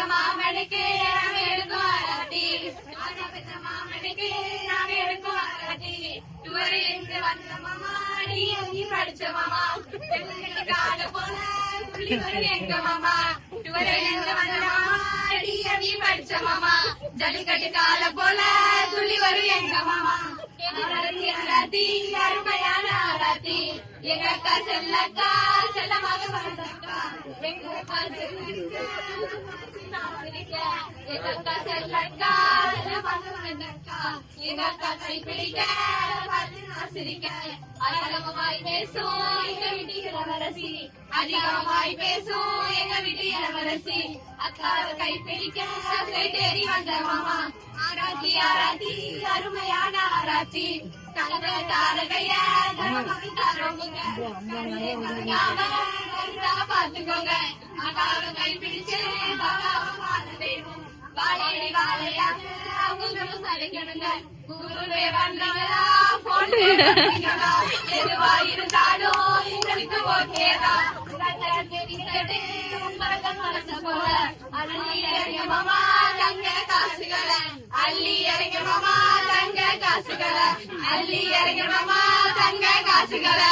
மாமனுக்கு நாம எடுக்கும் ஆராட்டி மாமனுக்கு நாம எடுக்கும் ஆராட்டி துவரை என்று வந்த மாமா நீ படிச்ச மாமா கால போல துள்ளி வரும் எங்க மாமா துவரை என்று வந்த மாமா நீ படிச்ச மாமா ஜல்லிக்கட்டு கால போல துள்ளி வரும் எங்க மாமா ஆராத்தி அருமையான ஆராத்தி எங்க அக்கா செல்லக்கா செல்லமாக வந்தக்கா எங்க அக்கா எங்கக்கா செல்லக்கா செல்லமாக வந்தக்கா எங்க அக்கா கைப்பிடிக்க சிரிக்க அதிகமாய் பேசும் எங்க வீட்டு இளவரசி அதிகமாய் பேசும் எங்க வீட்டு இளவரசி அக்காவை கைப்பிடிக்க தேடி வந்த மாமா ஆராத்தி ஆராத்தி அருமையான ஆராத்தி தங்க தாரகைய பாத்துக்கோங்க அக்காவை கைப்பிடிச்சு வாழையடி வாழையா அவங்களும் சளைக்கணுங்க குருவே வந்தவரா போன் எதுவா இருந்தாலும் எங்களுக்கு ஓகேதான் மனசு போல அள்ளி இறங்க மாமா தங்க காசுகளை அள்ளி இறங்க மாமா தங்க காசுகளை அள்ளி இறங்க மாமா தங்க காசுகளை